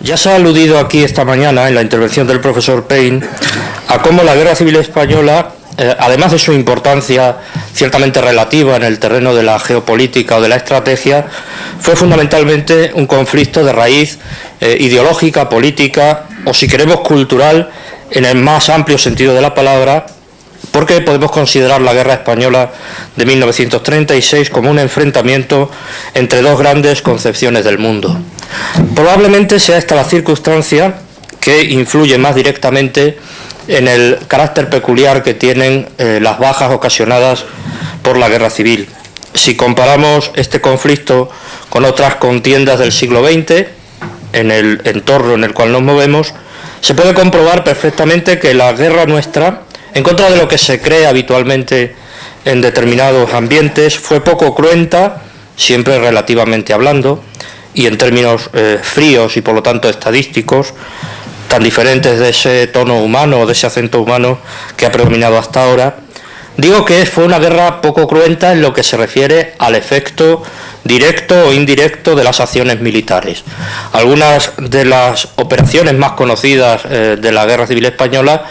Ya se ha aludido aquí esta mañana, en la intervención del profesor Payne, a cómo la Guerra Civil Española, además de su importancia ciertamente relativa en el terreno de la geopolítica o de la estrategia, fue fundamentalmente un conflicto de raíz ideológica, política o, si queremos, cultural, en el más amplio sentido de la palabra, porque podemos considerar la Guerra Española de 1936 como un enfrentamiento entre dos grandes concepciones del mundo. Probablemente sea esta la circunstancia que influye más directamente en el carácter peculiar que tienen las bajas ocasionadas por la guerra civil. Si comparamos este conflicto con otras contiendas del siglo XX, en el entorno en el cual nos movemos, se puede comprobar perfectamente que la guerra nuestra, en contra de lo que se cree habitualmente en determinados ambientes, fue poco cruenta, siempre relativamente hablando, y en términos fríos y por lo tanto estadísticos, tan diferentes de ese tono humano o de ese acento humano que ha predominado hasta ahora. Digo que fue una guerra poco cruenta en lo que se refiere al efecto directo o indirecto de las acciones militares. Algunas de las operaciones más conocidas de la Guerra Civil Española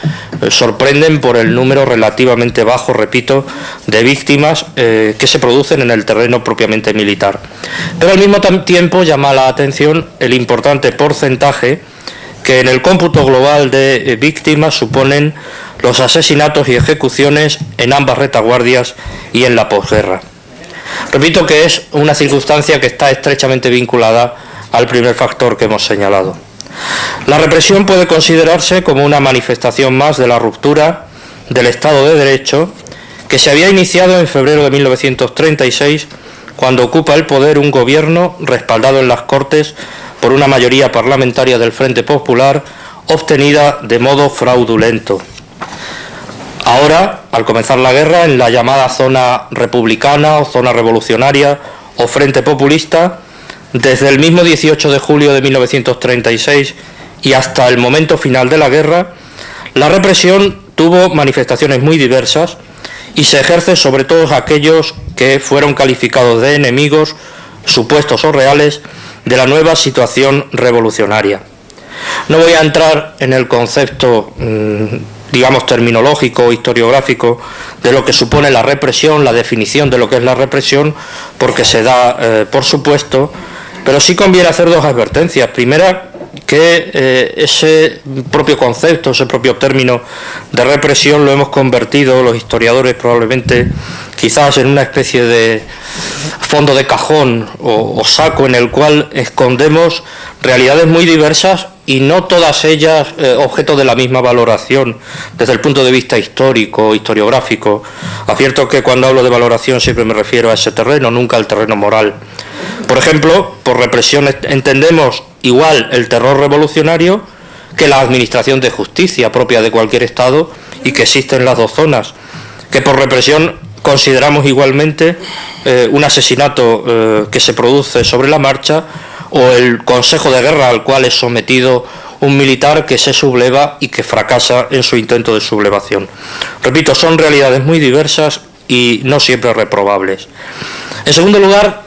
sorprenden por el número relativamente bajo, repito, de víctimas que se producen en el terreno propiamente militar. Pero al mismo tiempo llama la atención el importante porcentaje que en el cómputo global de víctimas suponen los asesinatos y ejecuciones en ambas retaguardias y en la posguerra. Repito que es una circunstancia que está estrechamente vinculada al primer factor que hemos señalado. La represión puede considerarse como una manifestación más de la ruptura del Estado de Derecho que se había iniciado en febrero de 1936, cuando ocupa el poder un gobierno respaldado en las Cortes por una mayoría parlamentaria del Frente Popular obtenida de modo fraudulento. Ahora, al comenzar la guerra, en la llamada zona republicana o zona revolucionaria o Frente Populista, desde el mismo 18 de julio de 1936 y hasta el momento final de la guerra, la represión tuvo manifestaciones muy diversas y se ejerce sobre todos aquellos que fueron calificados de enemigos, supuestos o reales, de la nueva situación revolucionaria. No voy a entrar en el concepto, digamos, terminológico o historiográfico de lo que supone la represión, la definición de lo que es la represión, porque se da por supuesto, pero sí conviene hacer dos advertencias. Primera, que ese propio concepto, ese propio término de represión lo hemos convertido los historiadores probablemente quizás en una especie de fondo de cajón o saco en el cual escondemos realidades muy diversas y no todas ellas objeto de la misma valoración desde el punto de vista histórico, historiográfico. Advierto que cuando hablo de valoración siempre me refiero a ese terreno, nunca al terreno moral. Por ejemplo, por represión entendemos igual el terror revolucionario que la administración de justicia propia de cualquier Estado y que existe en las dos zonas, que por represión consideramos igualmente un asesinato que se produce sobre la marcha o el consejo de guerra al cual es sometido un militar que se subleva y que fracasa en su intento de sublevación. Repito, son realidades muy diversas y no siempre reprobables. En segundo lugar,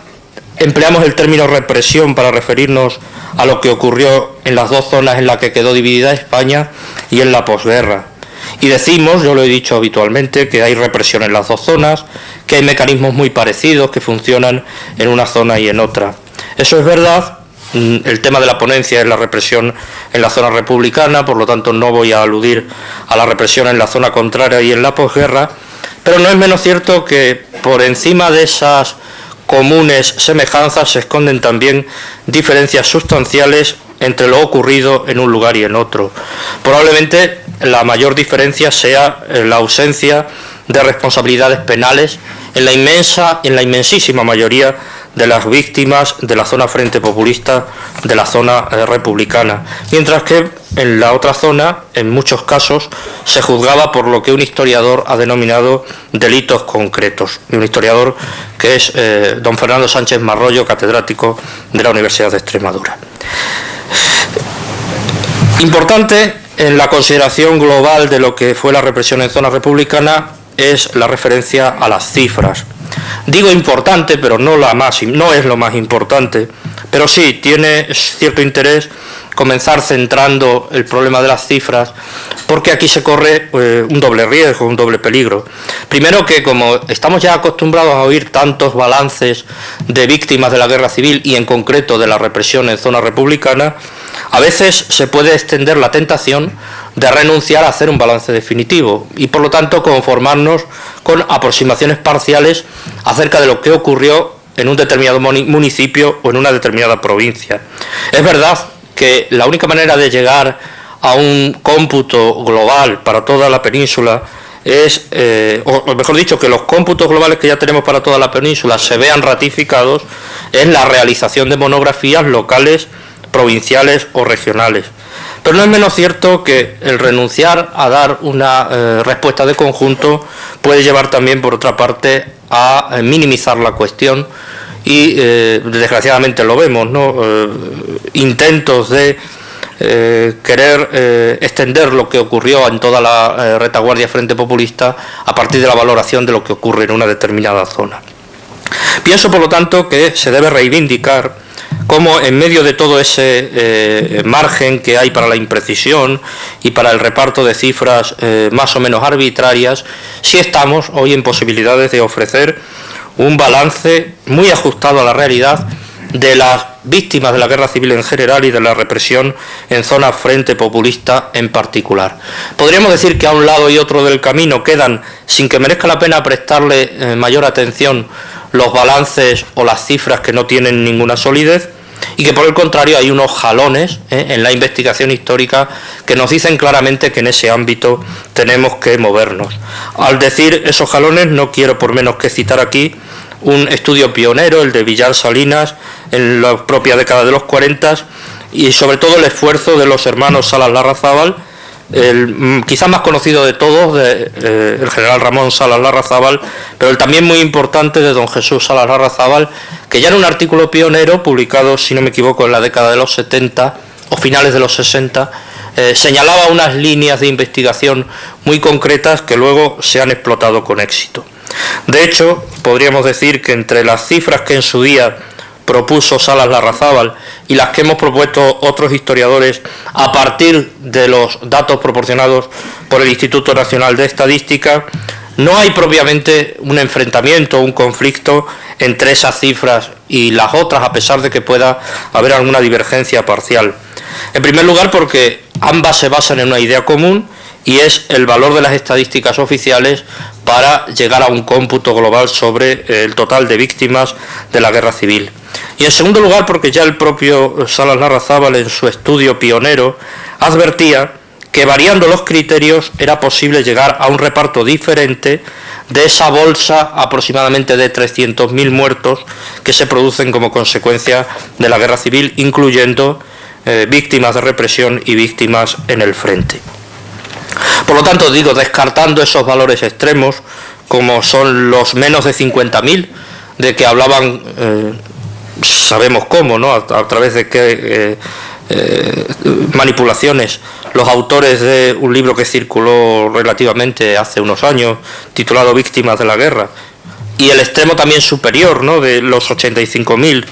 empleamos el término represión para referirnos a lo que ocurrió en las dos zonas en las que quedó dividida España y en la posguerra. Y decimos, yo lo he dicho habitualmente, que hay represión en las dos zonas, que hay mecanismos muy parecidos que funcionan en una zona y en otra. Eso es verdad. El tema de la ponencia es la represión en la zona republicana, por lo tanto no voy a aludir a la represión en la zona contraria y en la posguerra, pero no es menos cierto que por encima de esas comunes semejanzas se esconden también diferencias sustanciales entre lo ocurrido en un lugar y en otro. Probablemente la mayor diferencia sea la ausencia de responsabilidades penales en la inmensísima mayoría de las víctimas de la zona Frente Populista, de la zona republicana, mientras que en la otra zona, en muchos casos, se juzgaba por lo que un historiador ha denominado delitos concretos, un historiador que es don Fernando Sánchez Marrollo, catedrático de la Universidad de Extremadura. Importante en la consideración global de lo que fue la represión en zona republicana es la referencia a las cifras. Digo importante, pero no es lo más importante, pero sí tiene cierto interés comenzar centrando el problema de las cifras, porque aquí se corre un doble riesgo, un doble peligro. Primero, que como estamos ya acostumbrados a oír tantos balances de víctimas de la guerra civil y en concreto de la represión en zona republicana, a veces se puede extender la tentación de renunciar a hacer un balance definitivo y por lo tanto conformarnos con aproximaciones parciales acerca de lo que ocurrió en un determinado municipio o en una determinada provincia. Es verdad que la única manera de llegar a un cómputo global para toda la península es, o mejor dicho, que los cómputos globales que ya tenemos para toda la península se vean ratificados en la realización de monografías locales, provinciales o regionales. Pero no es menos cierto que el renunciar a dar una respuesta de conjunto puede llevar también, por otra parte, a minimizar la cuestión y desgraciadamente lo vemos, ¿no? Intentos de querer extender lo que ocurrió en toda la retaguardia Frente Populista a partir de la valoración de lo que ocurre en una determinada zona. Pienso, por lo tanto, que se debe reivindicar cómo en medio de todo ese margen que hay para la imprecisión y para el reparto de cifras más o menos arbitrarias, sí estamos hoy en posibilidades de ofrecer un balance muy ajustado a la realidad de las víctimas de la guerra civil en general y de la represión en zona Frente Populista en particular. Podríamos decir que a un lado y otro del camino quedan, sin que merezca la pena prestarle mayor atención, los balances o las cifras que no tienen ninguna solidez, y que por el contrario hay unos jalones en la investigación histórica que nos dicen claramente que en ese ámbito tenemos que movernos. Al decir esos jalones no quiero por menos que citar aquí un estudio pionero, el de Villar Salinas, en la propia década de los 40, y sobre todo el esfuerzo de los hermanos Salas Larrazábal, el quizás más conocido de todos, el general Ramón Salas Larrazábal, pero el también muy importante de don Jesús Salas Larrazábal, que ya en un artículo pionero publicado, si no me equivoco, en la década de los 70 o finales de los 60, señalaba unas líneas de investigación muy concretas que luego se han explotado con éxito. De hecho, podríamos decir que entre las cifras que en su día propuso Salas Larrazábal y las que hemos propuesto otros historiadores a partir de los datos proporcionados por el Instituto Nacional de Estadística, no hay propiamente un enfrentamiento, un conflicto entre esas cifras y las otras, a pesar de que pueda haber alguna divergencia parcial. En primer lugar, porque ambas se basan en una idea común, y es el valor de las estadísticas oficiales para llegar a un cómputo global sobre el total de víctimas de la guerra civil. Y en segundo lugar, porque ya el propio Salas Larrazábal en su estudio pionero advertía que variando los criterios era posible llegar a un reparto diferente de esa bolsa aproximadamente de 300.000 muertos que se producen como consecuencia de la guerra civil, incluyendo víctimas de represión y víctimas en el frente. Por lo tanto, digo, descartando esos valores extremos, como son los menos de 50.000, de que hablaban, sabemos cómo, ¿no? A través de qué manipulaciones, los autores de un libro que circuló relativamente hace unos años, titulado Víctimas de la Guerra, y el extremo también superior, ¿no?, de los 85.000,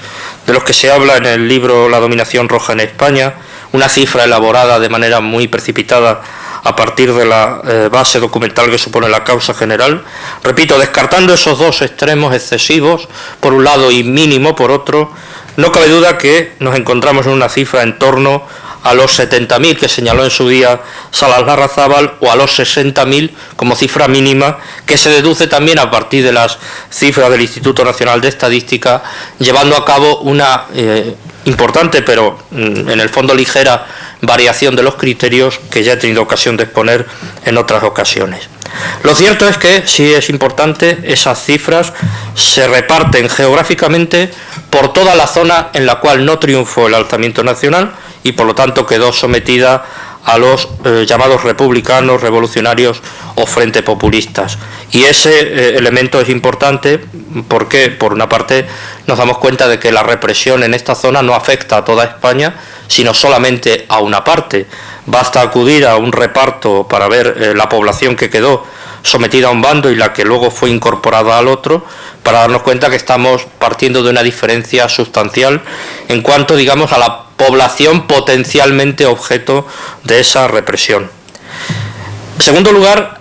de los que se habla en el libro La dominación roja en España, una cifra elaborada de manera muy precipitada a partir de la base documental que supone la causa general. Repito, descartando esos dos extremos excesivos, por un lado, y mínimo por otro, no cabe duda que nos encontramos en una cifra en torno a los 70.000 que señaló en su día Salas Larrazábal, o a los 60.000 como cifra mínima, que se deduce también a partir de las cifras del Instituto Nacional de Estadística, llevando a cabo una importante, pero en el fondo ligera, variación de los criterios que ya he tenido ocasión de exponer en otras ocasiones. Lo cierto es que, sí es importante, esas cifras se reparten geográficamente por toda la zona en la cual no triunfó el alzamiento nacional y por lo tanto quedó sometida a los llamados republicanos, revolucionarios o frente populistas. Y ese elemento es importante porque, por una parte, nos damos cuenta de que la represión en esta zona no afecta a toda España, sino solamente a una parte. Basta acudir a un reparto para ver la población que quedó sometida a un bando y la que luego fue incorporada al otro, para darnos cuenta que estamos partiendo de una diferencia sustancial en cuanto, digamos, a la población potencialmente objeto de esa represión. En segundo lugar,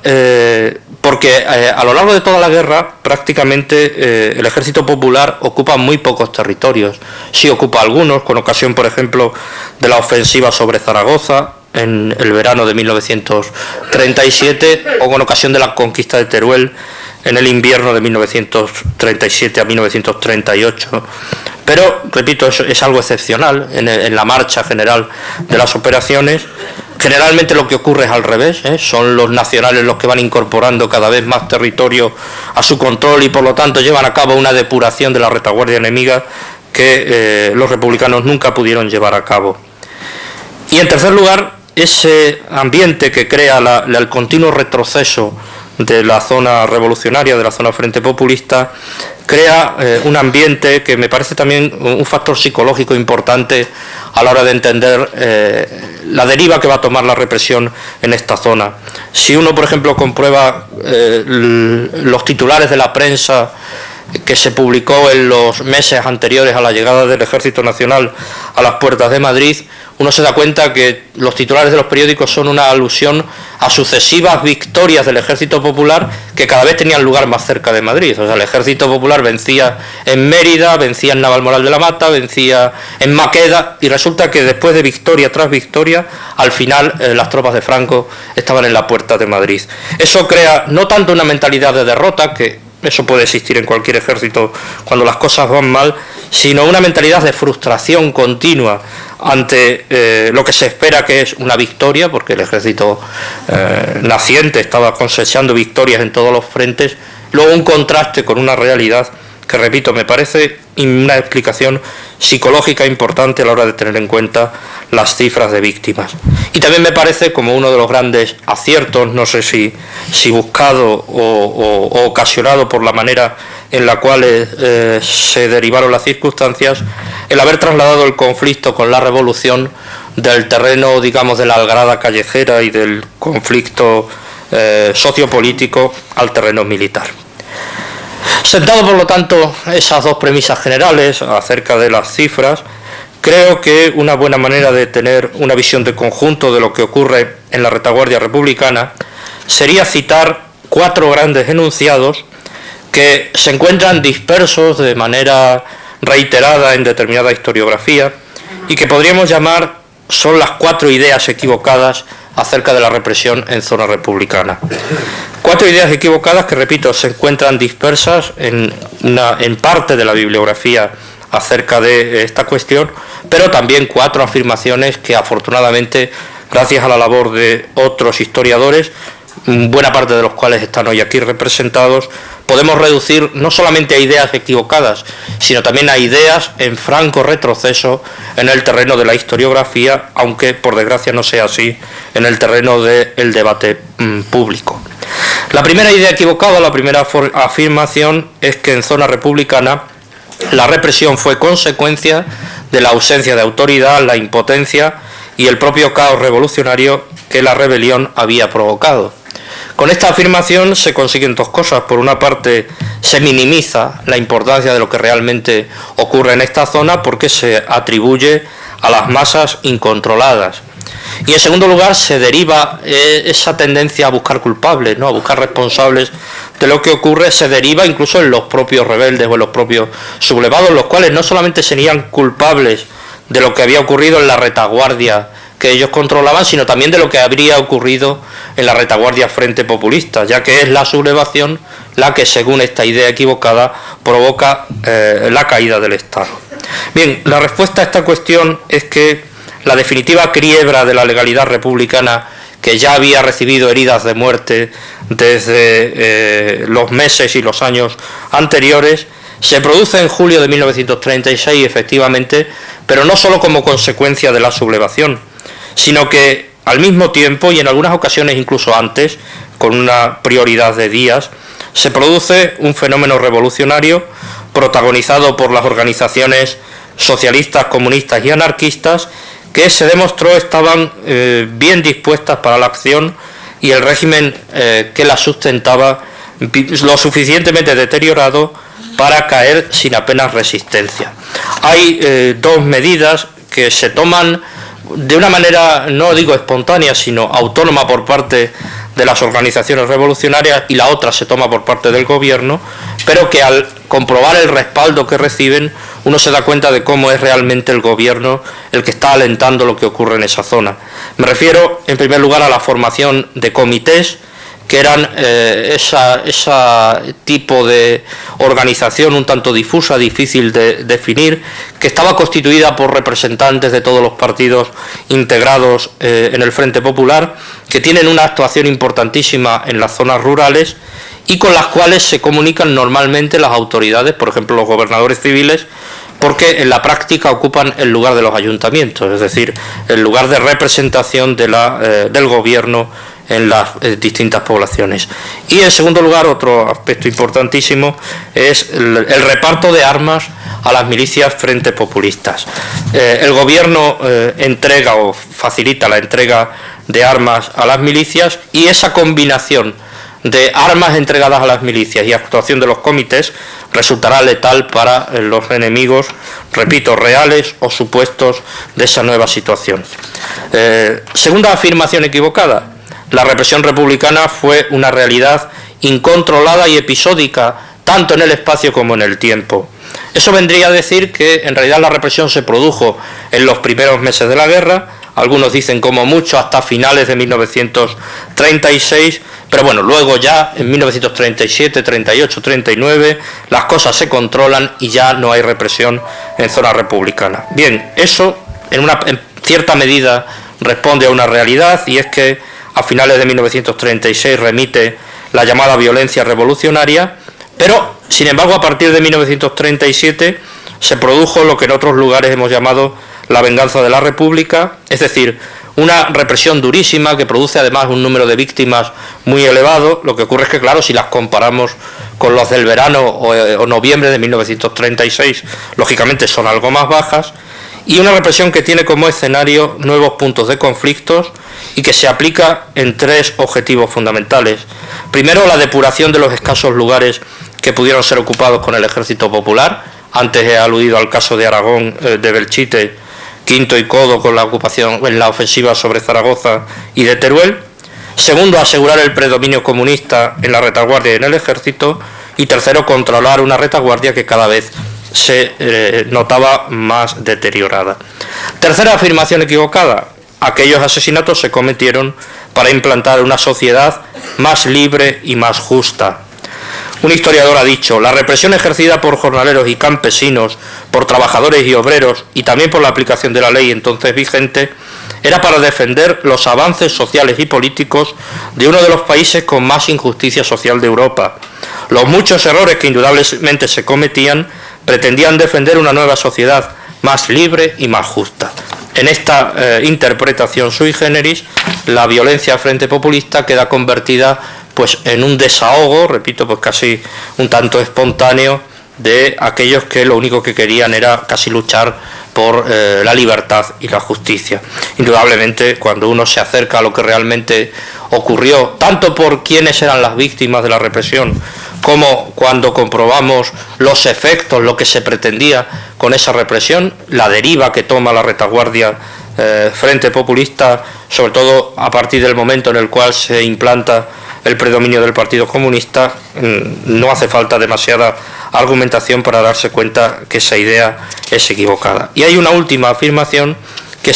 porque a lo largo de toda la guerra prácticamente el ejército popular ocupa muy pocos territorios. Sí ocupa algunos, con ocasión, por ejemplo, de la ofensiva sobre Zaragoza en el verano de 1937 o con ocasión de la conquista de Teruel en el invierno de 1937 a 1938. Pero, repito, es algo excepcional en la marcha general de las operaciones. Generalmente lo que ocurre es al revés, son los nacionales los que van incorporando cada vez más territorio a su control y por lo tanto llevan a cabo una depuración de la retaguardia enemiga que los republicanos nunca pudieron llevar a cabo. Y en tercer lugar, ese ambiente que crea el continuo retroceso de la zona revolucionaria, de la zona frente populista, crea un ambiente que me parece también un factor psicológico importante a la hora de entender la deriva que va a tomar la represión en esta zona. Si uno, por ejemplo, comprueba los titulares de la prensa que se publicó en los meses anteriores a la llegada del Ejército Nacional a las puertas de Madrid, uno se da cuenta que los titulares de los periódicos son una alusión a sucesivas victorias del Ejército Popular que cada vez tenían lugar más cerca de Madrid. O sea, el Ejército Popular vencía en Mérida, vencía en Navalmoral de la Mata, vencía en Maqueda, y resulta que después de victoria tras victoria, al final las tropas de Franco estaban en la puerta de Madrid. Eso crea no tanto una mentalidad de derrota, que eso puede existir en cualquier ejército cuando las cosas van mal, sino una mentalidad de frustración continua ante lo que se espera que es una victoria, porque el ejército naciente estaba cosechando victorias en todos los frentes, luego un contraste con una realidad que, repito, me parece una explicación psicológica importante a la hora de tener en cuenta las cifras de víctimas. Y también me parece como uno de los grandes aciertos, no sé si buscado o ocasionado por la manera en la cual se derivaron las circunstancias, el haber trasladado el conflicto con la revolución del terreno, digamos, de la algarada callejera y del conflicto sociopolítico al terreno militar. Sentado, por lo tanto, esas dos premisas generales acerca de las cifras, creo que una buena manera de tener una visión de conjunto de lo que ocurre en la retaguardia republicana sería citar 4 grandes enunciados que se encuentran dispersos de manera reiterada en determinada historiografía y que podríamos llamar son las 4 ideas equivocadas acerca de la represión en zona republicana. 4 ideas equivocadas que, repito, se encuentran dispersas en parte de la bibliografía acerca de esta cuestión, pero también 4 afirmaciones que, afortunadamente, gracias a la labor de otros historiadores, buena parte de los cuales están hoy aquí representados, podemos reducir no solamente a ideas equivocadas, sino también a ideas en franco retroceso en el terreno de la historiografía, aunque por desgracia no sea así en el terreno del debate público. La primera idea equivocada, la primera afirmación, es que en zona republicana la represión fue consecuencia de la ausencia de autoridad, la impotencia y el propio caos revolucionario que la rebelión había provocado. Con esta afirmación se consiguen 2 cosas. Por una parte, se minimiza la importancia de lo que realmente ocurre en esta zona porque se atribuye a las masas incontroladas. Y en segundo lugar, se deriva esa tendencia a buscar culpables, ¿no? A buscar responsables de lo que ocurre, se deriva incluso en los propios rebeldes o en los propios sublevados, los cuales no solamente serían culpables de lo que había ocurrido en la retaguardia que ellos controlaban, sino también de lo que habría ocurrido en la retaguardia frente populista, ya que es la sublevación la que, según esta idea equivocada, provoca la caída del Estado. Bien, la respuesta a esta cuestión es que la definitiva quiebra de la legalidad republicana, que ya había recibido heridas de muerte desde los meses y los años anteriores, se produce en julio de 1936, efectivamente, pero no solo como consecuencia de la sublevación, sino que al mismo tiempo, y en algunas ocasiones incluso antes, con una prioridad de días, se produce un fenómeno revolucionario protagonizado por las organizaciones socialistas, comunistas y anarquistas, que se demostró estaban bien dispuestas para la acción y el régimen que la sustentaba lo suficientemente deteriorado para caer sin apenas resistencia. Hay dos medidas que se toman de una manera, no digo espontánea, sino autónoma por parte de las organizaciones revolucionarias, y la otra se toma por parte del gobierno, pero que al comprobar el respaldo que reciben, uno se da cuenta de cómo es realmente el gobierno el que está alentando lo que ocurre en esa zona. Me refiero, en primer lugar, a la formación de comités, que eran ese tipo de organización un tanto difusa, difícil de definir, que estaba constituida por representantes de todos los partidos integrados en el Frente Popular, que tienen una actuación importantísima en las zonas rurales y con las cuales se comunican normalmente las autoridades, por ejemplo los gobernadores civiles, porque en la práctica ocupan el lugar de los ayuntamientos, es decir, el lugar de representación del gobierno en las distintas poblaciones. Y en segundo lugar, otro aspecto importantísimo es el reparto de armas a las milicias frente populistas. El gobierno entrega o facilita la entrega de armas a las milicias, y esa combinación de armas entregadas a las milicias y actuación de los comités resultará letal para los enemigos, repito, reales o supuestos de esa nueva situación. Segunda afirmación equivocada: la represión republicana fue una realidad incontrolada y episódica, tanto en el espacio como en el tiempo. Eso vendría a decir que en realidad la represión se produjo en los primeros meses de la guerra, algunos dicen como mucho hasta finales de 1936, pero bueno, luego ya en 1937, 38, 39 las cosas se controlan y ya no hay represión en zona republicana. Bien, eso en cierta medida responde a una realidad, y es que a finales de 1936 remite la llamada violencia revolucionaria, pero sin embargo a partir de 1937 se produjo lo que en otros lugares hemos llamado la venganza de la República, es decir, una represión durísima que produce además un número de víctimas muy elevado. Lo que ocurre es que, claro, si las comparamos con los del verano o noviembre de 1936, lógicamente son algo más bajas, y una represión que tiene como escenario nuevos puntos de conflictos y que se aplica en tres objetivos fundamentales. Primero, la depuración de los escasos lugares que pudieron ser ocupados con el ejército popular. Antes he aludido al caso de Aragón, de Belchite, Quinto y Codo, con la ocupación en la ofensiva sobre Zaragoza, y de Teruel. Segundo, asegurar el predominio comunista en la retaguardia y en el ejército. Y tercero, controlar una retaguardia que cada vez se notaba más deteriorada. Tercera afirmación equivocada: aquellos asesinatos se cometieron para implantar una sociedad más libre y más justa. Un historiador ha dicho: la represión ejercida por jornaleros y campesinos, por trabajadores y obreros, y también por la aplicación de la ley entonces vigente, era para defender los avances sociales y políticos de uno de los países con más injusticia social de Europa. Los muchos errores que indudablemente se cometían pretendían defender una nueva sociedad más libre y más justa. En esta interpretación sui generis, la violencia frente populista queda convertida pues en un desahogo, repito, pues casi un tanto espontáneo, de aquellos que lo único que querían era casi luchar por la libertad y la justicia. Indudablemente, cuando uno se acerca a lo que realmente ocurrió, tanto por quiénes eran las víctimas de la represión, como cuando comprobamos los efectos, lo que se pretendía con esa represión, la deriva que toma la retaguardia frente populista, sobre todo a partir del momento en el cual se implanta el predominio del Partido Comunista, no hace falta demasiada argumentación para darse cuenta que esa idea es equivocada. Y hay una última afirmación que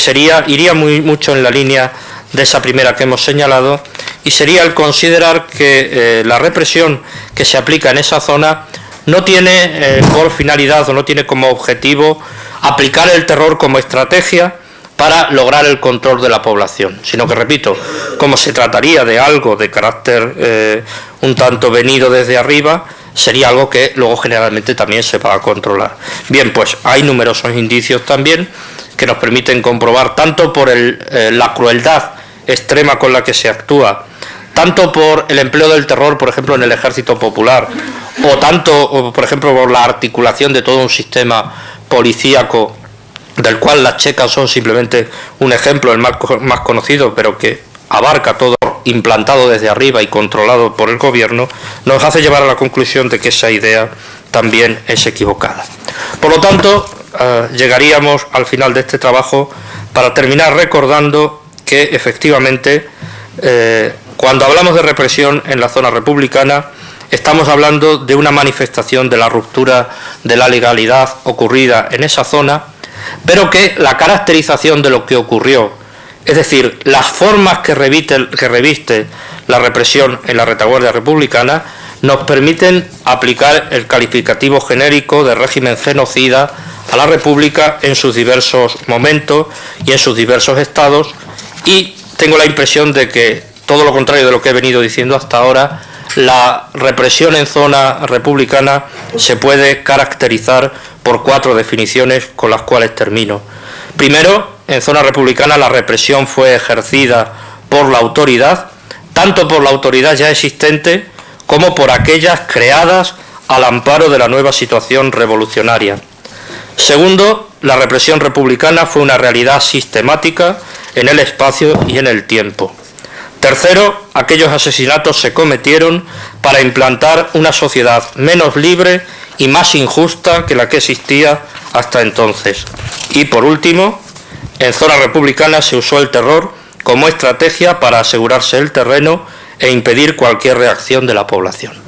iría mucho en la línea de esa primera que hemos señalado, y sería el considerar que la represión que se aplica en esa zona no tiene por finalidad o no tiene como objetivo aplicar el terror como estrategia para lograr el control de la población, sino que, repito, como se trataría de algo de carácter un tanto venido desde arriba, sería algo que luego generalmente también se va a controlar. Bien, pues hay numerosos indicios también que nos permiten comprobar, tanto por la crueldad extrema con la que se actúa, tanto por el empleo del terror, por ejemplo, en el Ejército Popular, o por ejemplo, por la articulación de todo un sistema policíaco, del cual las checas son simplemente un ejemplo, el más conocido, pero que abarca todo terror implantado desde arriba y controlado por el gobierno, nos hace llevar a la conclusión de que esa idea también es equivocada. Por lo tanto, llegaríamos al final de este trabajo para terminar recordando que efectivamente cuando hablamos de represión en la zona republicana estamos hablando de una manifestación de la ruptura de la legalidad ocurrida en esa zona, pero que la caracterización de lo que ocurrió, es decir, las formas que reviste la represión en la retaguardia republicana, nos permiten aplicar el calificativo genérico de régimen genocida a la República en sus diversos momentos y en sus diversos estados, y tengo la impresión de que, todo lo contrario de lo que he venido diciendo hasta ahora, la represión en zona republicana se puede caracterizar por 4 definiciones con las cuales termino. Primero, en zona republicana la represión fue ejercida por la autoridad, tanto por la autoridad ya existente como por aquellas creadas al amparo de la nueva situación revolucionaria. Segundo, la represión republicana fue una realidad sistemática en el espacio y en el tiempo. Tercero, aquellos asesinatos se cometieron para implantar una sociedad menos libre y más injusta que la que existía hasta entonces. Y por último, en zona republicana se usó el terror como estrategia para asegurarse el terreno e impedir cualquier reacción de la población.